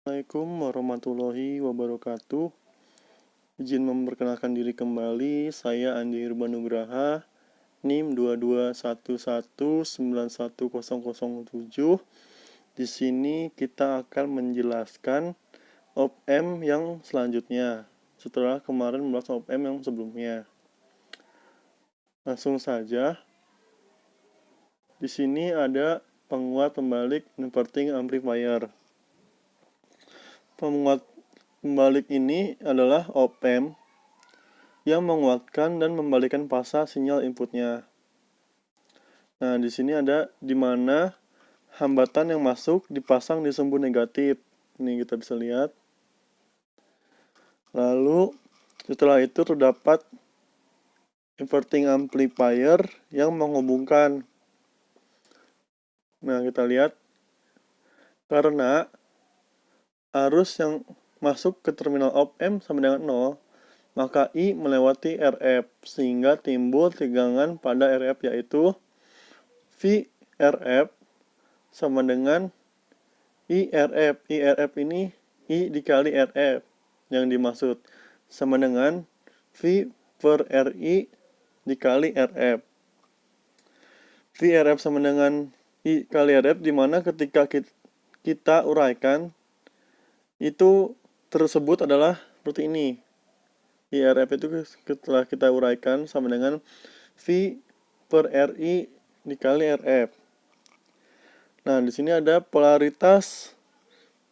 Assalamualaikum warahmatullahi wabarakatuh. Izin memperkenalkan diri kembali, saya Andi Irban Nugraha, NIM 2211911007. Di sini kita akan menjelaskan op-amp yang selanjutnya, setelah kemarin membahas op-amp yang sebelumnya. Langsung saja. Di sini ada penguat, pembalik, inverting amplifier. Penguat pembalik ini adalah op-amp yang menguatkan dan membalikkan fasa sinyal inputnya. Nah, di sini ada di mana hambatan yang masuk dipasang di sumbu negatif. Ini kita bisa lihat. Lalu setelah itu terdapat inverting amplifier yang menghubungkan. Nah, kita lihat karena arus yang masuk ke terminal op-amp sama dengan 0, maka I melewati RF sehingga timbul tegangan pada RF, yaitu VRF sama dengan IRF. IRF ini I dikali RF yang dimaksud sama dengan V per RI dikali RF. VRF sama dengan I kali RF, dimana ketika kita uraikan itu tersebut adalah seperti ini. IRF itu setelah kita uraikan sama dengan V per RI dikali RF. Nah, di sini ada polaritas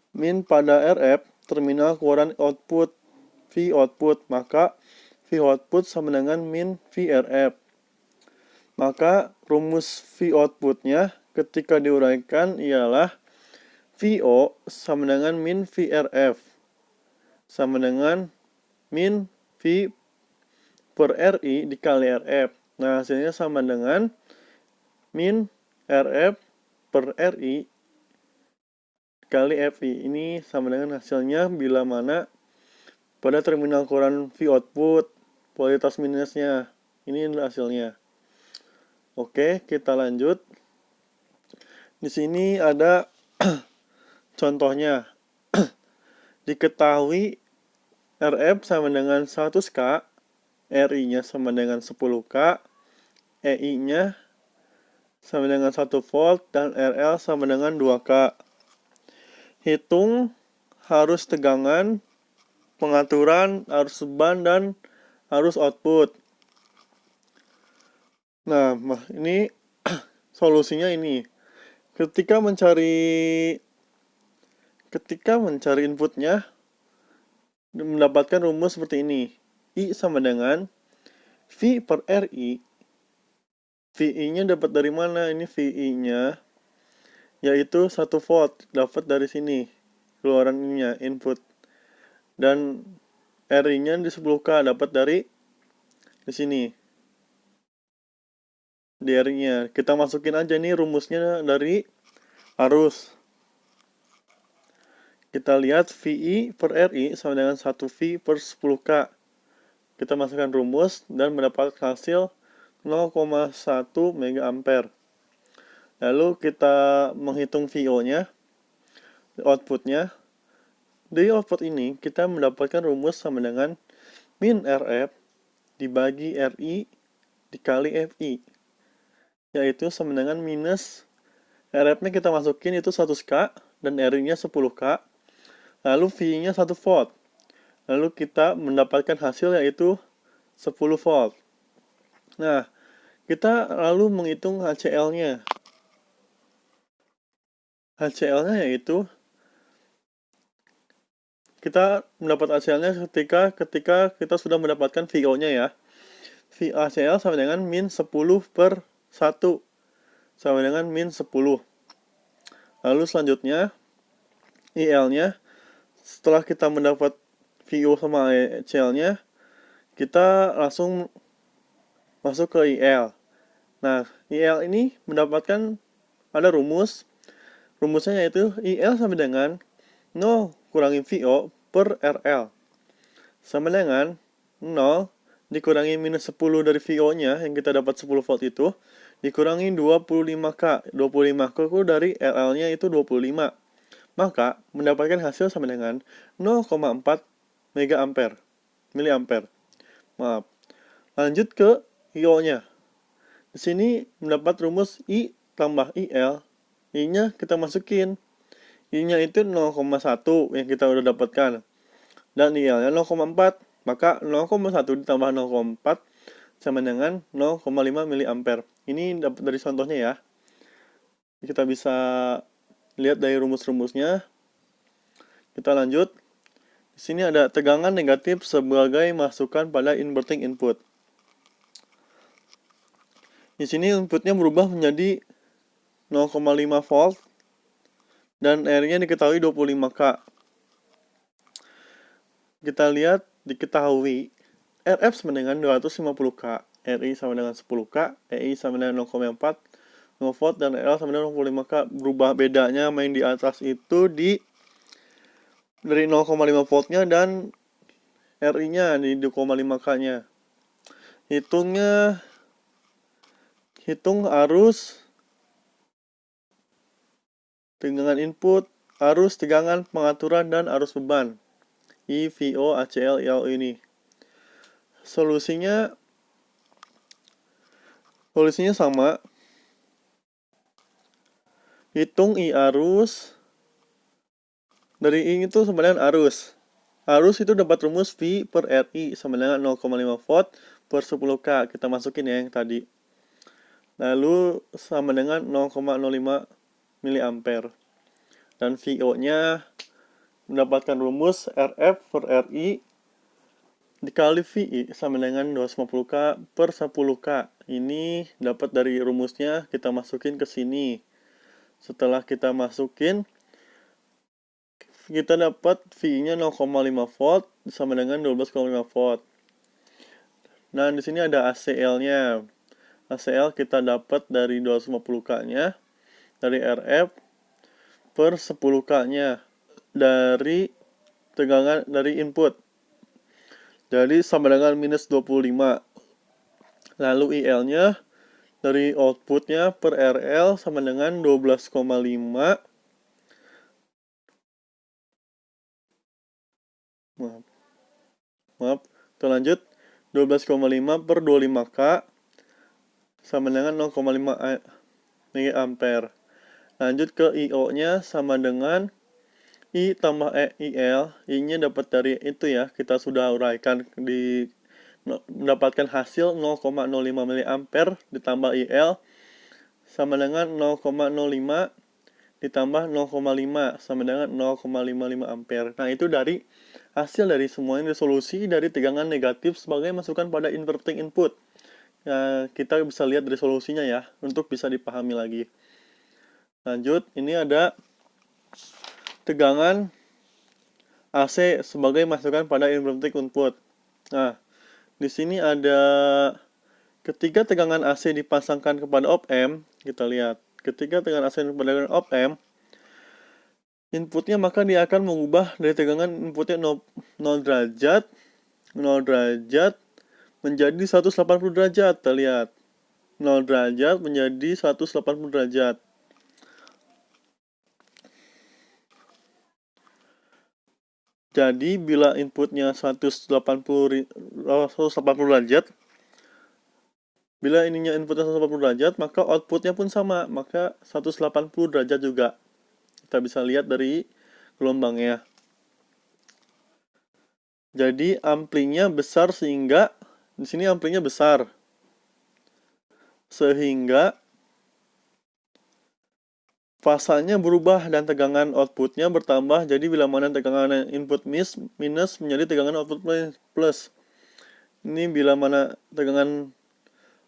min pada RF, terminal keluaran output V output, maka V output sama dengan min VRF. Maka rumus V outputnya ketika diuraikan ialah VO sama dengan min VRF sama dengan min V per RI dikali RF. Nah, hasilnya sama dengan min RF per RI kali FI. Ini sama dengan hasilnya bila mana pada terminal keluaran V output polaritas minusnya. Ini adalah hasilnya. Oke, kita lanjut. Di sini ada contohnya. Diketahui RF sama dengan 100K, RI-nya sama dengan 10K, EI-nya sama dengan 1 volt, dan RL sama dengan 2K. Hitung arus tegangan, pengaturan arus beban, dan arus output. Nah, ini solusinya ini. Ketika mencari inputnya, mendapatkan rumus seperti ini. I sama dengan V per RI. VI-nya dapat dari mana? Ini VI-nya yaitu 1 volt, dapat dari sini. Keluaran ininya, input. Dan RI-nya di 10K, dapat dari di sini. Di RI-nya. Kita masukin aja nih rumusnya dari arus. Kita lihat VI per RI sama dengan 1 V per 10K. Kita masukkan rumus dan mendapat hasil 0,1 mega ampere. Lalu kita menghitung VO-nya, outputnya. Dari output ini kita mendapatkan rumus sama dengan min RF dibagi RI dikali FI, yaitu sama dengan minus RF-nya kita masukin itu 100K dan RI-nya 10K, lalu V-nya 1 volt. Lalu kita mendapatkan hasil yaitu 10 volt. Nah, kita lalu menghitung HCL-nya. HCL-nya yaitu kita mendapat HCL-nya ketika kita sudah mendapatkan VO-nya ya. HCL sama dengan min 10 per 1 sama dengan min 10. Lalu selanjutnya IL-nya, setelah kita mendapat VO sama HCL-nya, kita langsung masuk ke IL. Nah, IL ini mendapatkan ada rumusnya yaitu IL sama dengan 0 kurangi VO per RL sama dengan 0 dikurangi minus 10 dari VO-nya yang kita dapat 10 volt itu dikurangi 25K. 25K itu dari RL-nya itu 25. maka mendapatkan hasil sama dengan 0,4 miliampere. Maaf. Lanjut ke IO-nya. Di sini mendapat rumus I tambah IL. I-nya kita masukin. I-nya itu 0,1 yang kita udah dapatkan. Dan IL-nya 0,4. Maka 0,1 ditambah 0,4 sama dengan 0,5 miliampere. Ini dapat dari contohnya ya. Kita bisa lihat dari rumus-rumusnya. Kita lanjut. Di sini ada tegangan negatif sebagai masukan pada inverting input. Di sini inputnya berubah menjadi 0,5 volt dan R-nya diketahui 25K. Kita lihat diketahui RF sama dengan 250K, RI sama dengan 10K, EI sama dengan 0,4 volt dan RL sama dengan 0,5K. Berubah bedanya main di atas itu dari 0,5 voltnya dan RI-nya di 2,5K-nya. Hitung arus tegangan input, arus tegangan pengaturan dan arus beban. I, VO, ACL, IL ini. Solusinya sama. Hitung I arus. Dari I itu sama dengan arus. Arus itu dapat rumus V per RI sama dengan 0,5 volt per 10K. Kita masukin ya yang tadi. Lalu sama dengan 0,05 miliampere. Dan VO-nya mendapatkan rumus RF per RI dikali VI sama dengan 250K per 10K. Ini dapat dari rumusnya, kita masukin ke sini. Setelah kita masukin, kita dapat VI-nya 0,5 volt sama dengan 12,5 volt. Nah, di sini ada ACL-nya. ACL kita dapat dari 250K-nya, dari RF per 10K-nya, dari tegangan dari input. Jadi sama dengan minus 25. Lalu IL-nya dari outputnya per RL sama dengan 12,5. Maaf, kita lanjut. 12,5 per 25K sama dengan 0,5 miliampere. Lanjut ke IO-nya sama dengan I tambah IL. I-nya dapat dari itu ya, kita sudah uraikan mendapatkan hasil 0,05 miliampere ditambah IL sama dengan 0,05 ditambah 0,5 sama dengan 0,55 ampere. Nah, itu dari hasil dari semuanya, solusi dari tegangan negatif sebagai masukan pada inverting input. Nah, kita bisa lihat dari solusinya ya, untuk bisa dipahami lagi. Lanjut, ini ada tegangan AC sebagai masukan pada inverting input. Nah, di sini ada ketika tegangan AC dipasangkan kepada op-amp, kita lihat. Ketika tegangan AC kepada op-amp, inputnya maka dia akan mengubah dari tegangan inputnya 0 derajat menjadi 180 derajat. Kita lihat 0 derajat menjadi 180 derajat. Jadi bila inputnya 180 derajat, bila ininya inputnya 180 derajat, maka outputnya pun sama, maka 180 derajat juga. Kita bisa lihat dari gelombangnya. Jadi amplinya besar sehingga di sini amplinya besar. Sehingga fasanya berubah dan tegangan outputnya bertambah. Jadi bila mana tegangan input minus menjadi tegangan output plus. Ini bila mana tegangan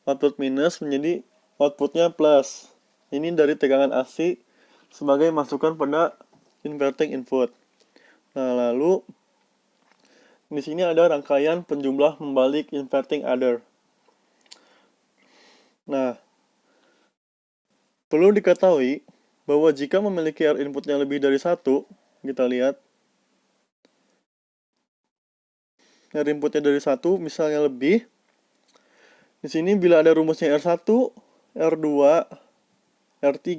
output minus menjadi outputnya plus. Ini dari tegangan AC sebagai masukan pada inverting input. Nah, lalu di sini ada rangkaian penjumlah membalik inverting adder. Nah, perlu diketahui bahwa jika memiliki R input yang lebih dari 1, kita lihat R inputnya dari 1, misalnya lebih. Di sini bila ada rumusnya R1, R2, R3,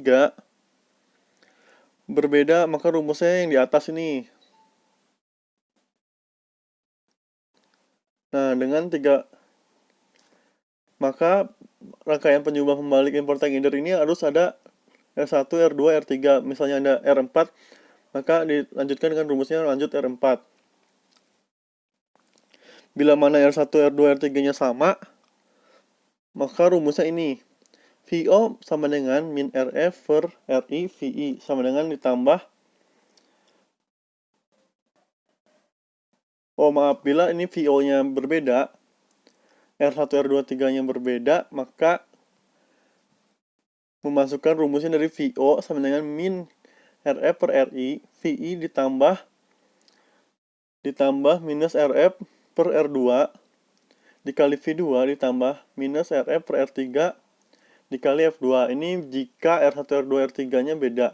berbeda, maka rumusnya yang di atas ini. Nah, maka rangkaian penjumlah pembalik inverting adder ini harus ada R1, R2, R3. Misalnya ada R4, maka dilanjutkan dengan rumusnya lanjut R4. Bila mana R1, R2, R3-nya sama, maka rumusnya ini. VO sama dengan min RF per RI VI sama dengan ditambah, bila ini VO-nya berbeda, R1, R2, R3-nya berbeda, maka memasukkan rumusnya dari VO sama dengan min RF per RI VI ditambah minus RF per R2 dikali V2 ditambah minus RF per R3 dikali F2. Ini jika R1, R2, R3-nya beda.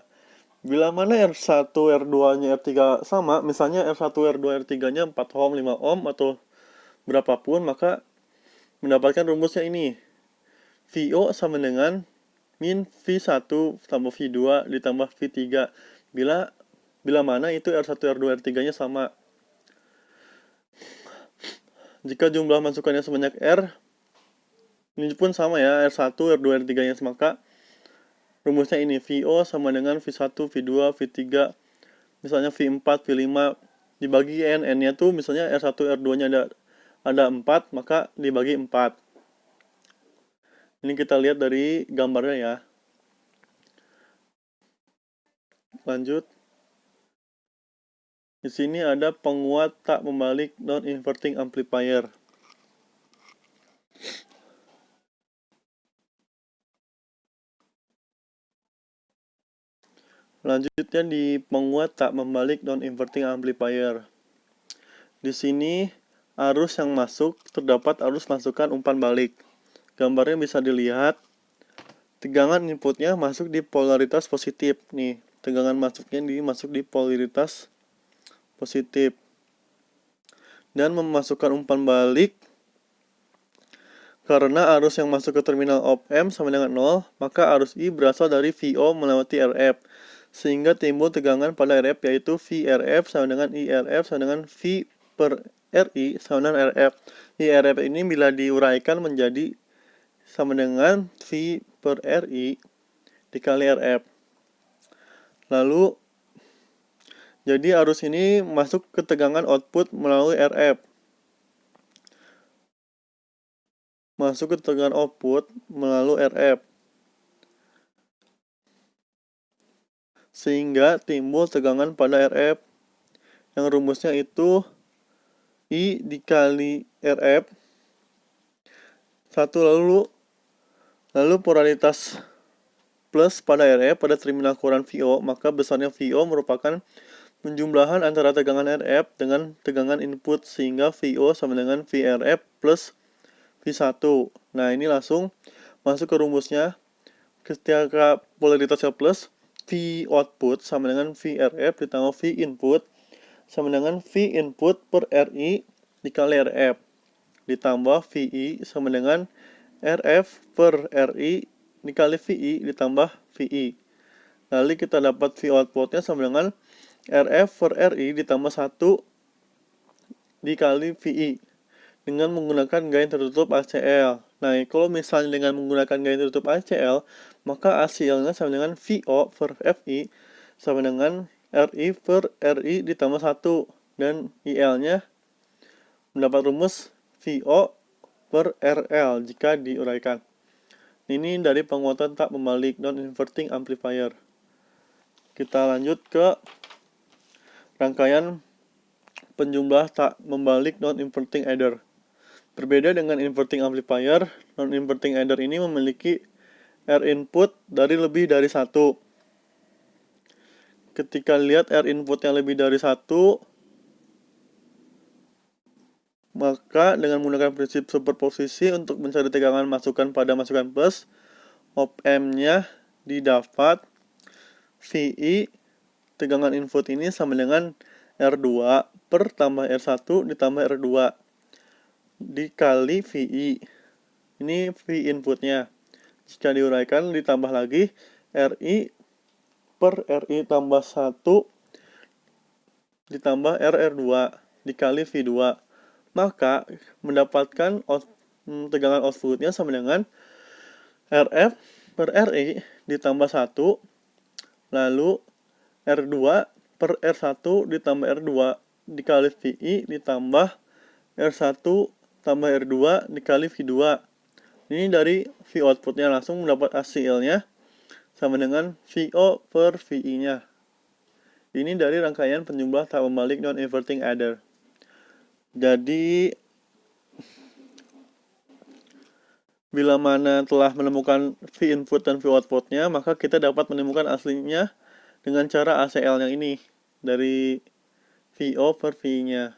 Bila mana R1, R2-nya R3 sama, misalnya R1, R2, R3-nya 4 ohm, 5 ohm, atau berapapun, maka mendapatkan rumusnya ini. VO sama dengan min V1 tambah V2 ditambah V3. Bila mana itu R1, R2, R3-nya sama. Jika jumlah masukannya sebanyak R, ini pun sama ya, R1, R2, R3-nya, maka rumusnya ini, VO sama dengan V1, V2, V3, misalnya V4, V5, dibagi N, N-nya tuh misalnya R1, R2-nya ada 4, maka dibagi 4. Ini kita lihat dari gambarnya ya. Lanjut. Di sini ada penguat tak membalik non-inverting amplifier. Lanjutnya di penguat tak membalik non-inverting amplifier. Di sini arus yang masuk terdapat arus masukan umpan balik. Gambarnya bisa dilihat. Tegangan inputnya masuk di polaritas positif. Nih, tegangan masuknya masuk di polaritas positif. Dan memasukkan umpan balik karena arus yang masuk ke terminal op-amp sama dengan 0, maka arus I berasal dari VO melewati RF. Sehingga timbul tegangan pada RF, yaitu VRF sama dengan IRF sama dengan V per RI sama dengan RF. IRF ini bila diuraikan menjadi sama dengan V per RI dikali RF. Lalu, jadi arus ini masuk ke tegangan output melalui RF. Masuk ke tegangan output melalui RF. Sehingga timbul tegangan pada RF yang rumusnya itu I dikali RF 1. Lalu polaritas plus pada RF pada terminal kurang VO, maka besarnya VO merupakan penjumlahan antara tegangan RF dengan tegangan input, sehingga VO sama dengan VRF plus V1. Nah, ini langsung masuk ke rumusnya. Ketika polaritasnya plus, V output sama dengan VRF ditambah V input sama dengan V input per RI dikali RF ditambah VI sama dengan RF per RI dikali VI ditambah VI. Lalu kita dapat V outputnya sama dengan RF per RI ditambah 1 dikali VI dengan menggunakan gain tertutup ACL. Nah, kalau misalnya dengan menggunakan gain tertutup ACL, maka hasilnya sama dengan VO per FI sama dengan RI per RI ditambah 1. Dan IL-nya mendapat rumus VO per RL jika diuraikan. Ini dari penguatan tak membalik non-inverting amplifier. Kita lanjut ke rangkaian penjumlah tak membalik non-inverting adder. Berbeda dengan inverting amplifier, non-inverting adder ini memiliki R input dari lebih dari 1. Ketika lihat R input yang lebih dari 1, maka dengan menggunakan prinsip superposisi untuk mencari tegangan masukan pada masukan plus, op-amp-nya didapat VI tegangan input ini sama dengan R2 per tambah R1 ditambah R2 dikali VI. Ini V inputnya. Jika diuraikan ditambah lagi RI per RI tambah 1 ditambah RR2 dikali V2. Maka mendapatkan tegangan outputnya sama dengan RF per RI ditambah 1, lalu R2 per R1 ditambah R2 dikali VI ditambah R1 tambah R2 dikali V2. Ini dari V outputnya, langsung mendapat hasilnya sama dengan VO per VI-nya. Ini dari rangkaian penjumlah tak membalik non-inverting adder. Jadi, bila mana telah menemukan V input dan V outputnya, maka kita dapat menemukan aslinya dengan cara ACL yang ini, dari VO per VI-nya.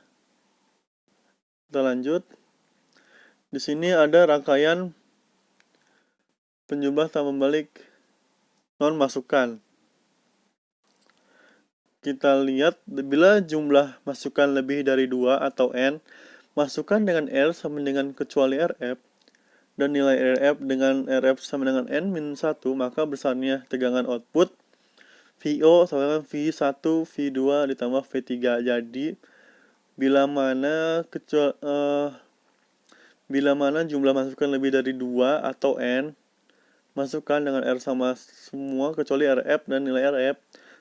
Kita lanjut. Di sini ada rangkaian penjumlah tak membalik non masukan. Kita lihat bila jumlah masukan lebih dari 2 atau N, masukan dengan R sama dengan kecuali RF, dan nilai RF dengan RF sama dengan N-1, maka besarnya tegangan output VO sama dengan V1, V2 ditambah V3. Jadi, bila mana jumlah masukan lebih dari 2 atau N, masukkan dengan R sama semua kecuali RF, dan nilai RF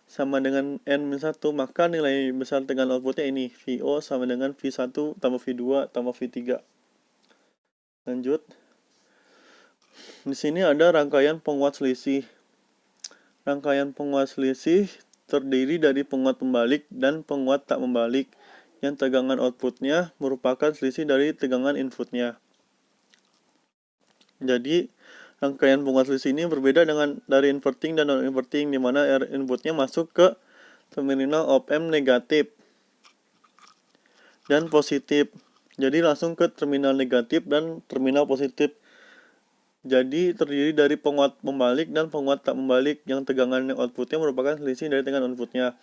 sama dengan N-1, maka nilai besar tegangan outputnya ini, VO sama dengan V1 tambah V2 tambah V3. Lanjut. Di sini ada rangkaian penguat selisih. Rangkaian penguat selisih terdiri dari penguat pembalik dan penguat tak membalik, yang tegangan outputnya merupakan selisih dari tegangan inputnya. Jadi, rangkaian penguat selisih ini berbeda dari inverting dan non-inverting, di mana R inputnya masuk ke terminal op-amp negatif dan positif. Jadi langsung ke terminal negatif dan terminal positif. Jadi terdiri dari penguat membalik dan penguat tak membalik, yang tegangan outputnya merupakan selisih dari tegangan inputnya.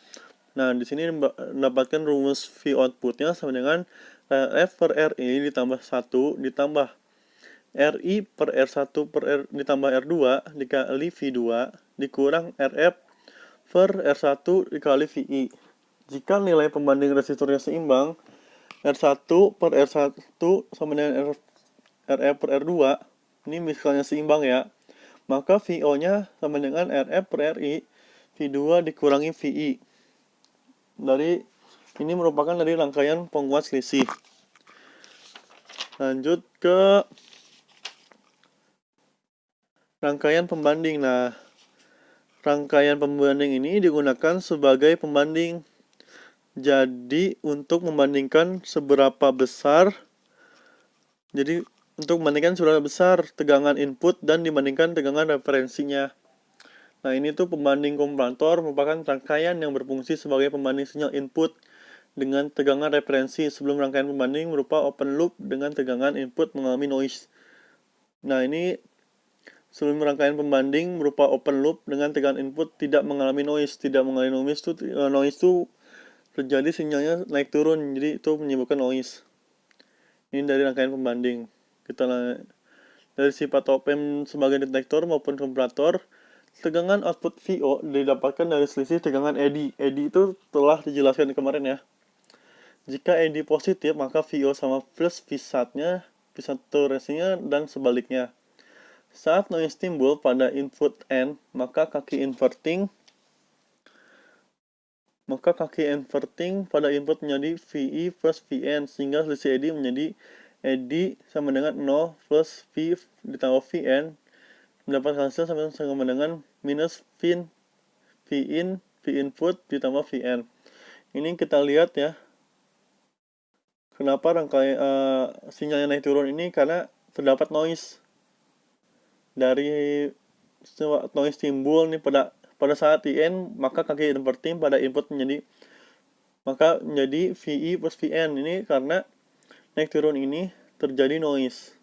Nah, di sini mendapatkan rumus V outputnya sama dengan F per RI ditambah 1 ditambah RI per R1 per R ditambah R2 dikali V2 dikurang RF per R1 dikali VI. Jika nilai pembanding resistornya seimbang, R1 per R1 sama dengan RF per R2, ini misalnya seimbang ya, maka VO-nya sama dengan RF per RI, V2 dikurangi VI. Ini merupakan dari rangkaian penguat selisih. Lanjut ke rangkaian pembanding. Nah, rangkaian pembanding ini digunakan sebagai pembanding. Jadi, untuk membandingkan seberapa besar tegangan input dan dibandingkan tegangan referensinya. Nah, ini tuh pembanding komparator merupakan rangkaian yang berfungsi sebagai pembanding sinyal input dengan tegangan referensi sebelum rangkaian pembanding berupa open loop dengan tegangan input mengalami noise. Nah, ini sebelum rangkaian pembanding berupa open loop dengan tegangan input tidak mengalami noise. Tidak mengalami noise itu terjadi sinyalnya naik turun, jadi itu menyebabkan noise. Ini dari rangkaian pembanding. Dari sifat op-amp sebagai detektor maupun komparator, tegangan output VO didapatkan dari selisih tegangan eddy. Eddy itu telah dijelaskan kemarin ya. Jika eddy positif, maka VO sama plus V1-nya, V1-nya dan sebaliknya. Saat noise timbul pada input N, maka kaki inverting pada input menjadi VI plus VN, sehingga selisih eddy menjadi eddy sama dengan 0 plus V ditambah VN, mendapat hasil sama dengan minus V input ditambah VN. Ini kita lihat ya, kenapa sinyalnya naik turun ini, karena terdapat noise. Dari noise timbul nih pada saat IN, maka kaki inverting pada input menjadi VI plus VN. Ini karena naik turun ini terjadi noise.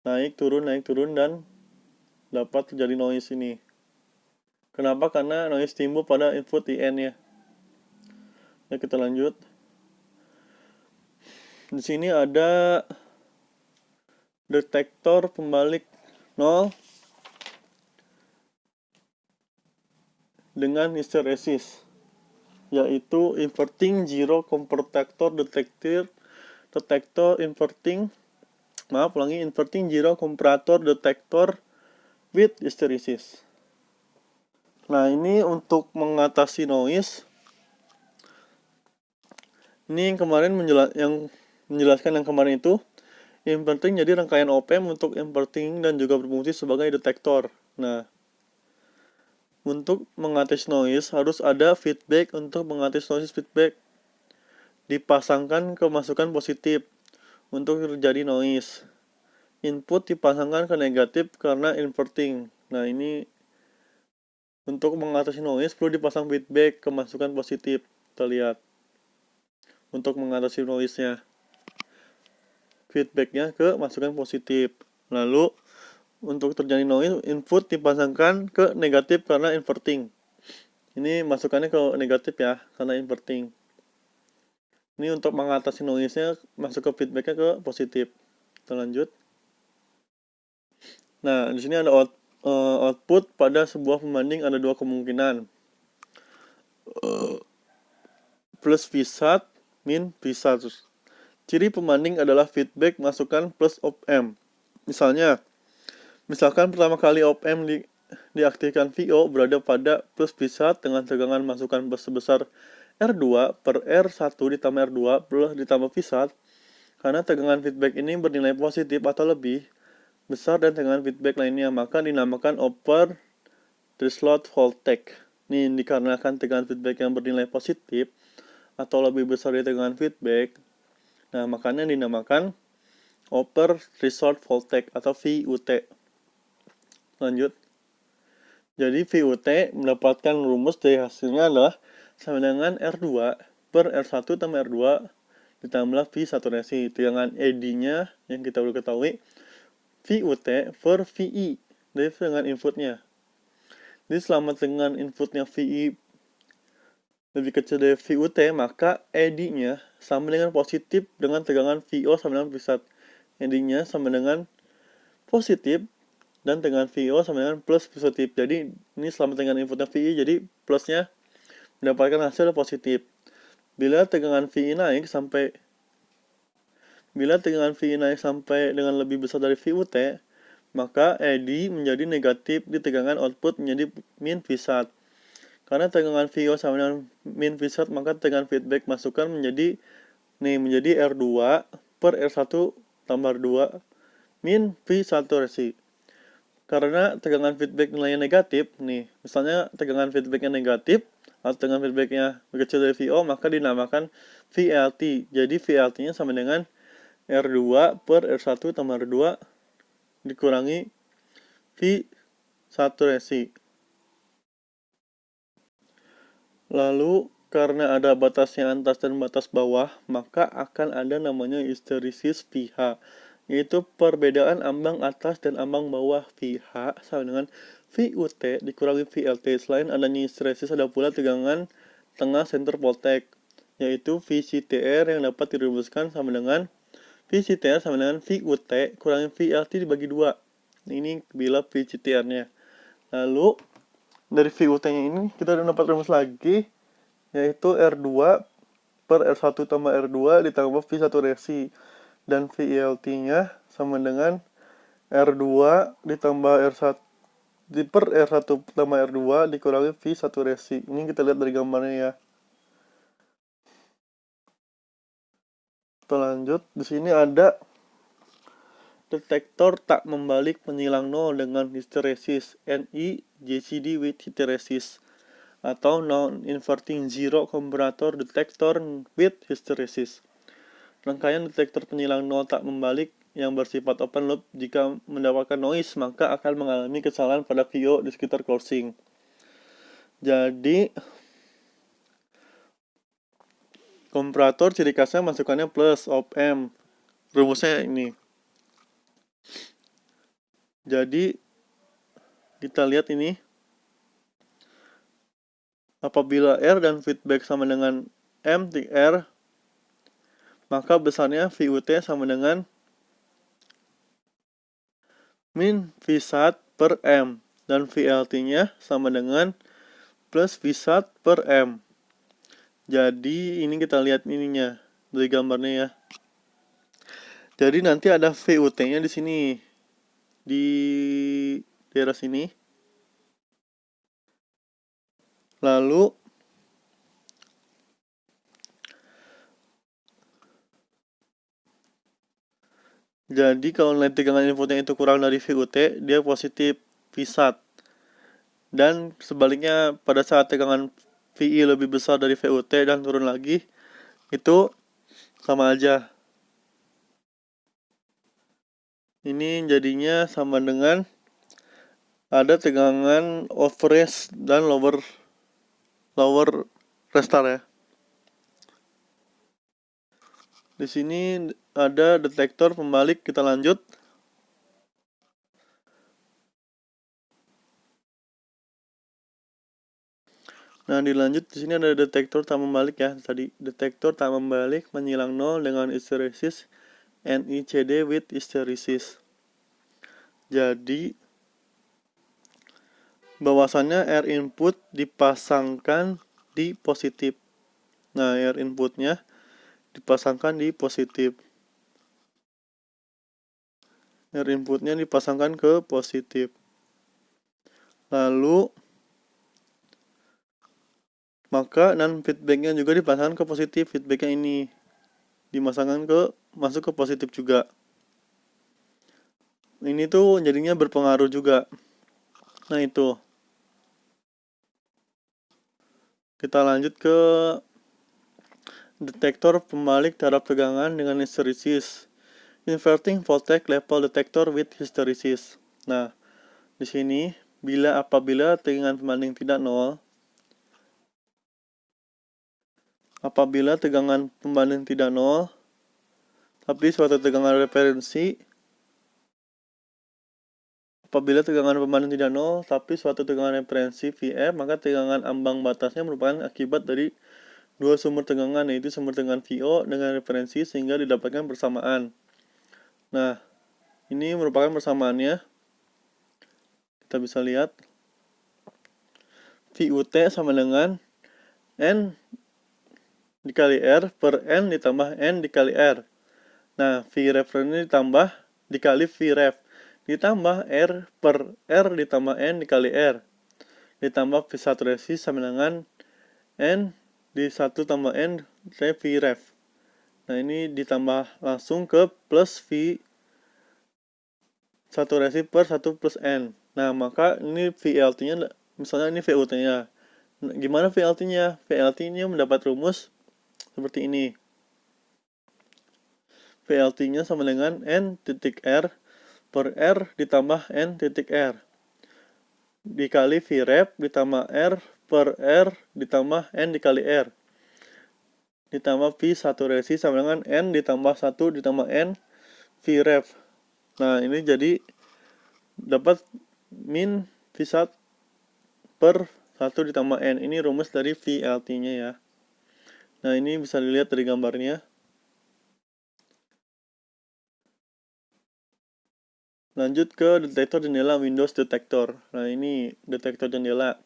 Naik turun dan dapat terjadi noise ini. Kenapa? Karena noise timbul pada input IN ya. Nah, kita lanjut. Di sini ada detektor pembalik 0 dengan hysteresis, yaitu inverting zero comparator inverting zero comparator detector with hysteresis. Nah, ini untuk mengatasi noise. Ini yang kemarin menjelaskan yang kemarin itu inverting jadi rangkaian op-amp untuk inverting dan juga berfungsi sebagai detektor. Nah, untuk mengatasi noise harus ada feedback. Untuk mengatasi noise feedback dipasangkan ke masukan positif untuk terjadi noise. Input dipasangkan ke negatif karena inverting. Nah, ini untuk mengatasi noise perlu dipasang feedback ke masukan positif. Kita lihat untuk mengatasi noise-nya, feedbacknya ke masukan positif. Lalu untuk terjadi noise, input dipasangkan ke negatif karena inverting. Ini masukannya ke negatif ya, karena inverting. Ini untuk mengatasi noise-nya, masuk ke feedbacknya ke positif. Kita lanjut. Nah, di sini ada output pada sebuah pembanding ada dua kemungkinan. Plus V-sat, min V-sat. Ciri pembanding adalah feedback masukan plus op-amp. Misalkan pertama kali op-amp diaktifkan VO berada pada plus V-sat dengan tegangan masukan sebesar R2 per R1 ditambah R2 plus ditambah V-sat. Karena tegangan feedback ini bernilai positif atau lebih besar dan tegangan feedback lainnya, maka dinamakan over threshold voltage. Ini dikarenakan tegangan feedback yang bernilai positif atau lebih besar dari tegangan feedback. Nah, makanya dinamakan over threshold voltage atau VUT. Lanjut. Jadi VUT mendapatkan rumus dari hasilnya adalah sama dengan R2 per R1 tambah R2 ditambah V saturasi. Tegangan ED-nya yang kita perlu ketahui VUT per VI dari tegangan inputnya. Jadi selama tegangan inputnya VI lebih kecil dari VUT, maka ED-nya sama dengan positif dengan tegangan VO sama dengan V-sat. ED-nya sama dengan positif dan tegangan VO sama dengan plus positif. Jadi ini selama tegangan inputnya VI, jadi plusnya mendapatkan hasil positif. Bila tegangan VI naik sampai dengan lebih besar dari VUT, maka ED menjadi negatif di tegangan output menjadi min V-sat. Karena tegangan VO sama dengan min V-sat, maka tegangan feedback masukan menjadi R2 per R1 tambah R2 min V saturasi. Karena tegangan feedback nilainya negatif, misalnya tegangan feedbacknya negatif atau tegangan feedbacknya kecil dari VO, maka dinamakan VLT. Jadi VLT-nya sama dengan R2 per R1 tambah R2 dikurangi V saturasi. Lalu karena ada batasnya atas dan batas bawah, maka akan ada namanya hysteresis pH, yaitu perbedaan ambang atas dan ambang bawah. pH sama dengan VUT dikurangi VLT. Selain adanya hysteresis, ada pula tegangan tengah center voltage, yaitu VCTR yang dapat dirumuskan sama dengan VCTR sama dengan VUT kurangi VLT dibagi 2. Ini bila VCTR-nya. Lalu dari VUT-nya ini kita dapat rumus lagi, yaitu R2 per R1 tambah R2 ditambah V saturasi, dan VLT-nya sama dengan R2 ditambah R1 per R1 tambah R2 dikurangi V saturasi. Ini kita lihat dari gambarnya ya. Kita lanjut. Di sini ada detektor tak membalik penyilang nol dengan hysteresis, NI-JCD with hysteresis, atau non-inverting zero comparator detector with hysteresis. Rangkaian detektor penyilang nol tak membalik yang bersifat open loop jika mendapatkan noise, maka akan mengalami kesalahan pada VO di sekitar closing. Jadi komparator ciri khasnya masukannya plus op-amp. Rumusnya ini. Jadi kita lihat ini, apabila R dan feedback sama dengan M tik R, maka besarnya VUT sama dengan min V-sat per M, dan VLT-nya sama dengan plus Vsat per M. Jadi ini kita lihat ininya dari gambarnya ya. Jadi nanti ada VUT-nya di sini, di daerah sini. Lalu jadi kalau nilai tegangan inputnya itu kurang dari VUT, dia positif Vsat. Dan sebaliknya pada saat tegangan VI lebih besar dari VUT dan turun lagi, itu sama aja. Ini jadinya sama dengan ada tegangan overrest dan lower restart ya. Di sini ada detektor pembalik, kita lanjut. Nah, dilanjut di sini ada detektor tak membalik ya. Tadi detektor tak membalik menyilang 0 dengan hysteresis NICD with hysteresis. Jadi bahwasannya R input dipasangkan di positif. Nah, R inputnya dipasangkan di positif. R inputnya dipasangkan ke positif. Lalu maka dan feedbacknya juga dipasangkan ke positif. Feedbacknya ini masuk ke positif juga. Ini tuh jadinya berpengaruh juga. Nah, itu kita lanjut ke detektor pembalik taraf tegangan dengan hysteresis. Inverting voltage level detector with hysteresis. Nah, di sini apabila tegangan pembanding tidak nol, tapi suatu tegangan referensi, Vf, maka tegangan ambang batasnya merupakan akibat dari dua sumber tegangan, yaitu sumber tegangan VO dengan referensi sehingga didapatkan bersamaan. Nah, ini merupakan persamaannya. Kita bisa lihat VUT sama dengan N dikali R per N ditambah N dikali R. Nah, Vref ini dikali Vref ditambah R per R ditambah N dikali R ditambah V saturasi sama dengan N di 1 tambah N saya Vref. Nah, ini ditambah langsung ke plus V saturasi per 1 plus N. Nah, maka ini VLT-nya, misalnya ini VUT-nya. Nah, gimana VLT-nya? VLT-nya mendapat rumus seperti ini. VLT-nya sama dengan N titik R per R ditambah N titik R dikali Vref ditambah R per R ditambah N dikali R ditambah V saturasi sama dengan N ditambah 1 ditambah N Vref. Nah, ini jadi dapat min Vsat per 1 ditambah N. Ini rumus dari VLT-nya ya. Nah, ini bisa dilihat dari gambarnya. Lanjut ke detektor jendela Windows Detector. Nah, ini detektor jendela.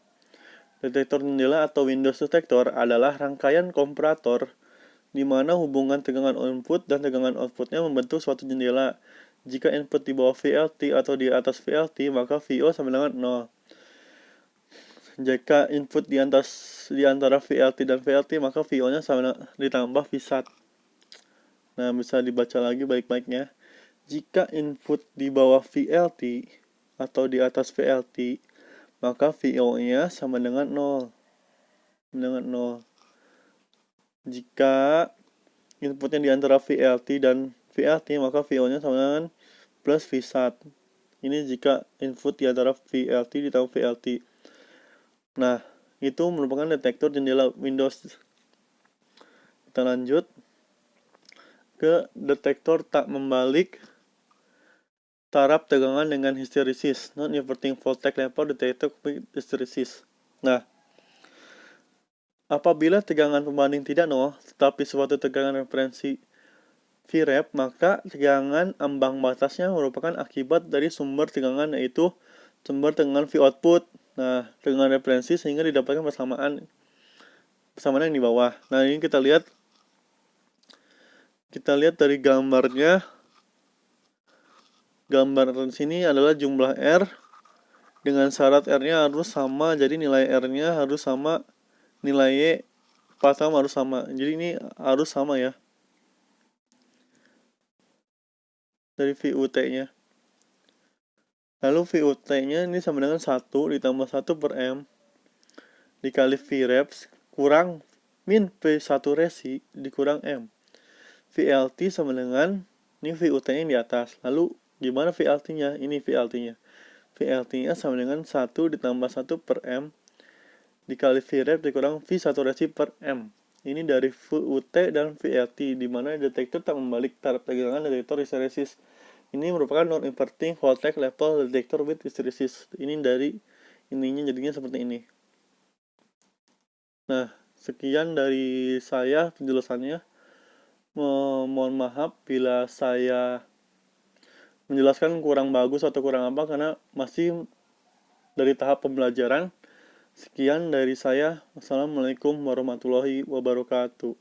Detektor jendela atau Windows Detector adalah rangkaian komparator di mana hubungan tegangan input dan tegangan outputnya membentuk suatu jendela. Jika input di bawah VLT atau di atas VLT, maka VO sama dengan 0. Jika input di antara VLT dan VLT, maka VO-nya sama ditambah Vsat. Nah, bisa dibaca lagi baik-baiknya. Jika input di bawah VLT atau di atas VLT, maka VO-nya sama dengan 0. Jika inputnya di antara VLT dan VLT, maka VO-nya sama dengan plus Vsat. Ini jika input di antara VLT ditambah VLT. Nah, itu merupakan detektor jendela Windows. Kita lanjut ke detektor tak membalik taraf tegangan dengan hysteresis, non-inverting voltage level detector with hysteresis. Nah, apabila tegangan pembanding tidak nol, tetapi suatu tegangan referensi Vref, maka tegangan ambang batasnya merupakan akibat dari sumber tegangan, yaitu sumber tegangan V output. Nah, dengan referensi sehingga didapatkan persamaan yang di bawah. Nah, ini kita lihat dari gambarnya. Gambar sini adalah jumlah R dengan syarat R-nya harus sama, jadi nilai R-nya harus sama, nilai Y pasang harus sama. Jadi ini harus sama ya. Dari VUT-nya. Lalu VUT-nya ini sama dengan 1 ditambah 1 per M dikali Vreps kurang min V1 resi dikurang M. VLT sama dengan ini VUT-nya di atas. Lalu gimana VLT-nya? Ini VLT-nya. VLT-nya sama dengan 1 ditambah 1 per M dikali Vrep dikurang V1 resi per M. Ini dari VUT dan VLT, di mana detektor tak membalik taraf tegangan detektor hysteresis. Ini merupakan non-inverting voltage level detector with hysteresis. Ini dari ininya jadinya seperti ini. Nah, sekian dari saya penjelasannya. Mohon maaf bila saya menjelaskan kurang bagus atau kurang apa, karena masih dari tahap pembelajaran. Sekian dari saya. Wassalamualaikum warahmatullahi wabarakatuh.